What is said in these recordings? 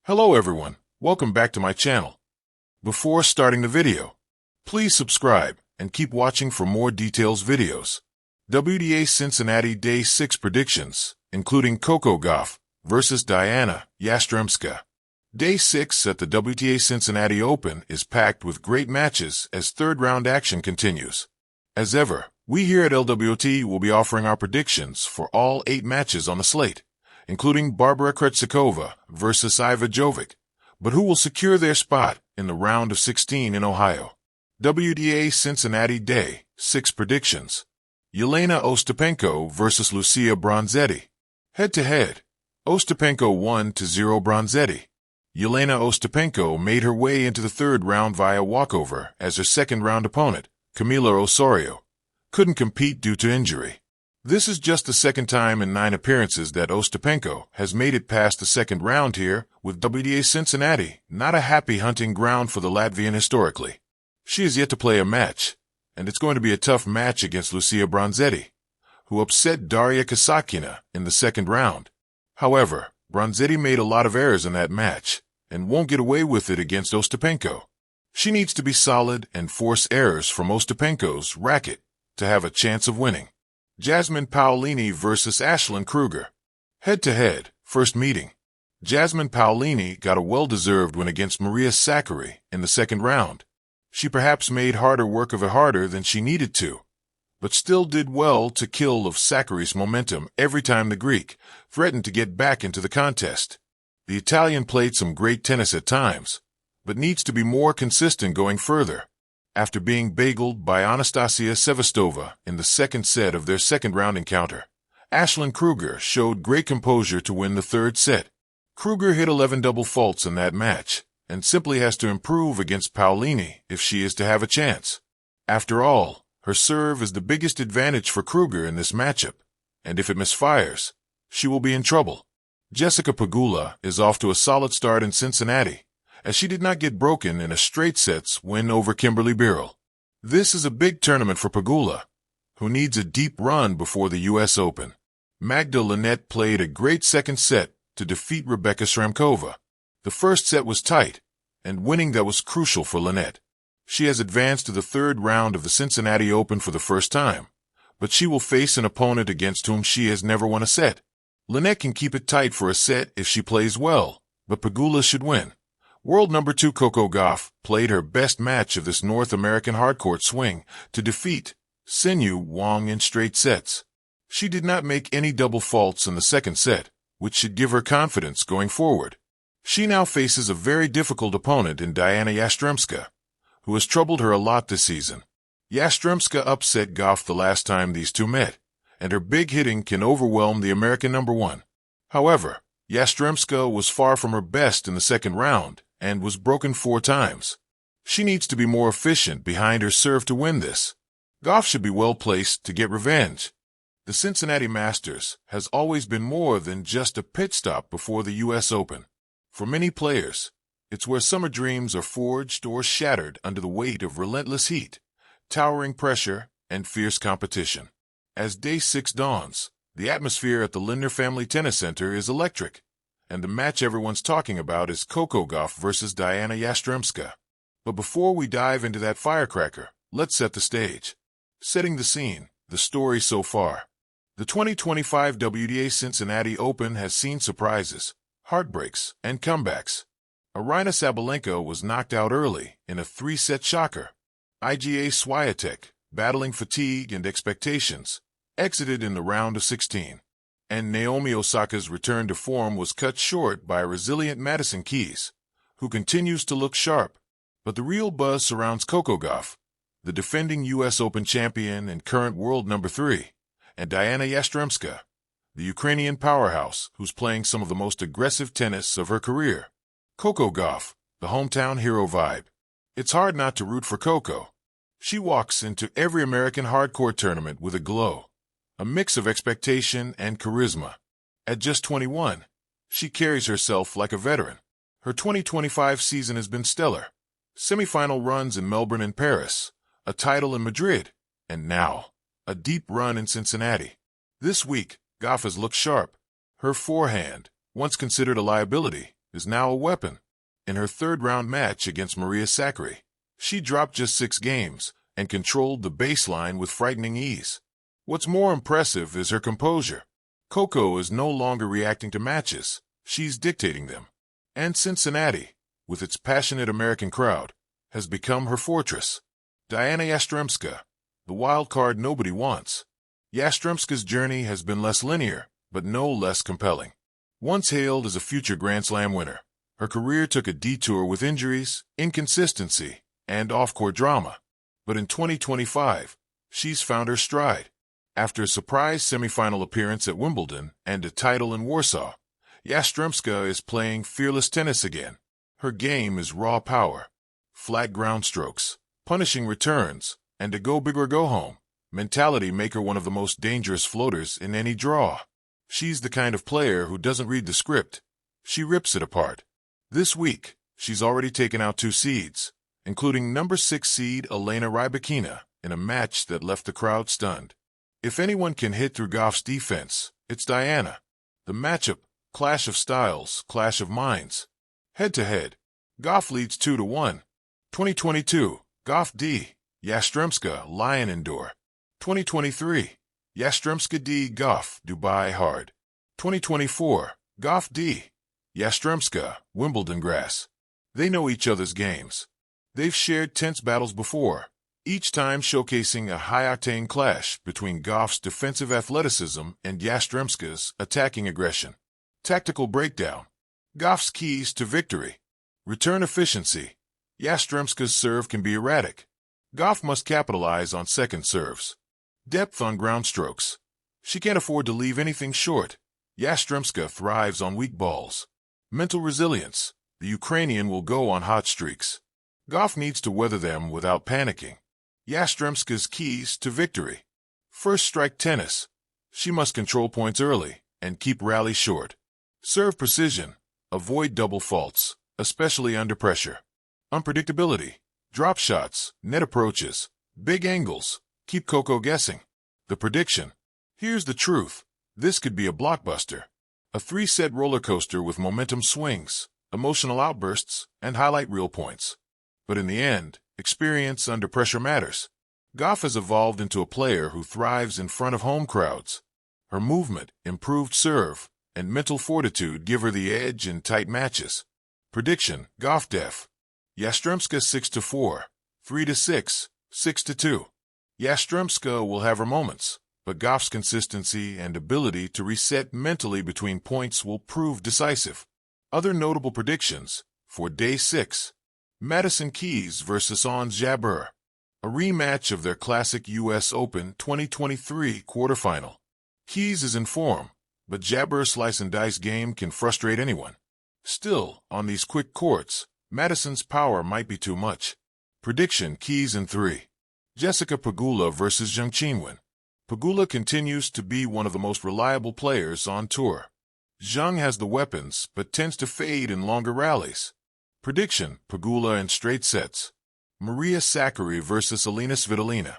Hello everyone, welcome back to my channel. Before starting the video, please subscribe and keep watching for more details videos. WTA Cincinnati Day 6 predictions, including Coco Gauff versus Dayana Yastremska. Day 6 at the WTA Cincinnati Open is packed with great matches as third-round action continues. As ever, we here at LWT will be offering our predictions for all 8 matches on the slate, including Barbara Krejcikova versus Iva Jovic, but who will secure their spot in the round of 16 in Ohio. WTA Cincinnati Day 6 predictions. Jelena Ostapenko versus Lucia Bronzetti. Head-to-head, Ostapenko 1-0 Bronzetti. Jelena Ostapenko made her way into the third round via walkover as her second-round opponent, Camila Osorio, couldn't compete due to injury. This is just the second time in 9 appearances that Ostapenko has made it past the second round here, with WTA Cincinnati not a happy hunting ground for the Latvian historically. She has yet to play a match, and it's going to be a tough match against Lucia Bronzetti, who upset Daria Kasatkina in the second round. However, Bronzetti made a lot of errors in that match, and won't get away with it against Ostapenko. She needs to be solid and force errors from Ostapenko's racket to have a chance of winning. Jasmine Paolini versus Ashlyn Kruger. Head-to-head, first meeting. Jasmine Paolini got a well-deserved win against Maria Sakkari in the second round. She perhaps made harder work of it harder than she needed to, but still did well to kill of Sakkari's momentum every time the Greek threatened to get back into the contest. The Italian played some great tennis at times, but needs to be more consistent going further. After being bageled by Anastasia Sevastova in the second set of their second-round encounter, Ashlyn Kruger showed great composure to win the third set. Kruger hit 11 double faults in that match, and simply has to improve against Paolini if she is to have a chance. After all, her serve is the biggest advantage for Kruger in this matchup, and if it misfires, she will be in trouble. Jessica Pegula is off to a solid start in Cincinnati, as she did not get broken in a straight sets win over Kimberly Birrell. This is a big tournament for Pegula, who needs a deep run before the U.S. Open. Magda Linette played a great second set to defeat Rebecca Shramkova. The first set was tight, and winning that was crucial for Linette. She has advanced to the third round of the Cincinnati Open for the first time, but she will face an opponent against whom she has never won a set. Linette can keep it tight for a set if she plays well, but Pegula should win. World number 2 Coco Gauff played her best match of this North American hardcourt swing to defeat Sinew Wong in straight sets. She did not make any double faults in the second set, which should give her confidence going forward. She now faces a very difficult opponent in Dayana Yastremska, who has troubled her a lot this season. Yastremska upset Gauff the last time these two met, and her big hitting can overwhelm the American number 1. However, Yastremska was far from her best in the second round, and was broken 4 times. She needs to be more efficient behind her serve to win this. Gauff should be well placed to get revenge. The Cincinnati Masters has always been more than just a pit stop before the U.S. Open. For many players, it's where summer dreams are forged or shattered under the weight of relentless heat, towering pressure, and fierce competition. As Day 6 dawns, the atmosphere at the Lindner Family Tennis Center is electric, and the match everyone's talking about is Coco Gauff versus Dayana Yastremska. But before we dive into that firecracker, let's set the stage. Setting the scene, the story so far. The 2025 WTA Cincinnati Open has seen surprises, heartbreaks, and comebacks. Aryna Sabalenka was knocked out early in a 3-set shocker. Iga Swiatek, battling fatigue and expectations, exited in the round of 16. And Naomi Osaka's return to form was cut short by a resilient Madison Keys, who continues to look sharp. But the real buzz surrounds Coco Gauff, the defending U.S. Open champion and current world number 3, and Dayana Yastremska, the Ukrainian powerhouse who's playing some of the most aggressive tennis of her career. Coco Gauff, the hometown hero vibe. It's hard not to root for Coco. She walks into every American hardcourt tournament with a glow, a mix of expectation and charisma. At just 21, she carries herself like a veteran. Her 2025 season has been stellar. Semi-final runs in Melbourne and Paris, a title in Madrid, and now, a deep run in Cincinnati. This week, Gauff has looked sharp. Her forehand, once considered a liability, is now a weapon. In her third-round match against Maria Sakkari, she dropped just 6 games and controlled the baseline with frightening ease. What's more impressive is her composure. Coco is no longer reacting to matches, she's dictating them. And Cincinnati, with its passionate American crowd, has become her fortress. Dayana Yastremska, the wild card nobody wants. Yastremska's journey has been less linear, but no less compelling. Once hailed as a future Grand Slam winner, her career took a detour with injuries, inconsistency, and off-court drama. But in 2025, she's found her stride. After a surprise semifinal appearance at Wimbledon and a title in Warsaw, Yastremska is playing fearless tennis again. Her game is raw power, flat ground strokes, punishing returns, and a go big or go home mentality make her one of the most dangerous floaters in any draw. She's the kind of player who doesn't read the script. She rips it apart. This week, she's already taken out 2 seeds, including number 6 seed Elena Rybakina in a match that left the crowd stunned. If anyone can hit through Gauff's defense, it's Dayana. The matchup, clash of styles, clash of minds. Head-to-head, Gauff leads 2-1. 2022, Gauff D, Yastremska, Lion Indoor. 2023, Yastremska D, Gauff, Dubai Hard. 2024, Gauff D, Yastremska, Wimbledon Grass. They know each other's games. They've shared tense battles before, each time showcasing a high-octane clash between Gauff's defensive athleticism and Yastremska's attacking aggression. Tactical breakdown. Gauff's keys to victory. Return efficiency. Yastremska's serve can be erratic. Gauff must capitalize on second serves. Depth on ground strokes. She can't afford to leave anything short. Yastremska thrives on weak balls. Mental resilience. The Ukrainian will go on hot streaks. Gauff needs to weather them without panicking. Yastremska's keys to victory. First strike tennis. She must control points early and keep rallies short. Serve precision. Avoid double faults, especially under pressure. Unpredictability. Drop shots, net approaches, big angles. Keep Coco guessing. The prediction. Here's the truth. This could be a blockbuster. A 3-set roller coaster with momentum swings, emotional outbursts, and highlight reel points. But in the end, experience under pressure matters. Gauff has evolved into a player who thrives in front of home crowds. Her movement, improved serve, and mental fortitude give her the edge in tight matches. Prediction, Gauff def. Yastremska 6-4, 3-6, 6-2. Yastremska will have her moments, but Gauff's consistency and ability to reset mentally between points will prove decisive. Other notable predictions for Day 6. Madison Keys vs. Ons Jabeur, a rematch of their classic U.S. Open 2023 quarterfinal. Keys is in form, but Jabeur's slice-and-dice game can frustrate anyone. Still, on these quick courts, Madison's power might be too much. Prediction, Keys in 3. Jessica Pegula vs. Zheng Qinwen. Pegula continues to be one of the most reliable players on tour. Zheng has the weapons, but tends to fade in longer rallies. Prediction, Pegula in straight sets. Maria Sakkari vs. Elena Svitolina.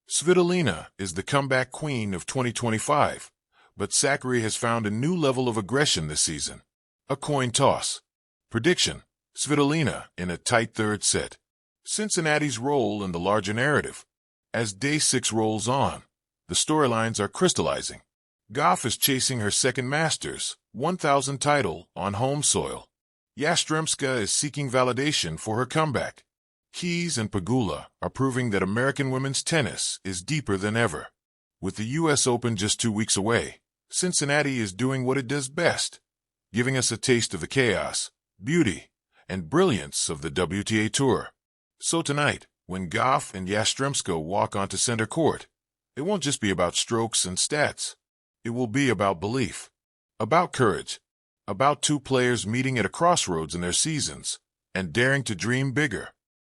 Svitolina is the comeback queen of 2025, but Sakkari has found a new level of aggression this season. A coin toss. Prediction, Svitolina in a tight third set. Cincinnati's role in the larger narrative. As Day 6 rolls on, the storylines are crystallizing. Gauff is chasing her second Masters 1000 title on home soil. Yastremska is seeking validation for her comeback. Keys and Pegula are proving that American women's tennis is deeper than ever. With the U.S. Open just 2 weeks away, Cincinnati is doing what it does best, giving us a taste of the chaos, beauty, and brilliance of the WTA Tour. So tonight, when Gauff and Yastremska walk onto center court, it won't just be about strokes and stats. It will be about belief, about courage, about 2 players meeting at a crossroads in their seasons and daring to dream bigger.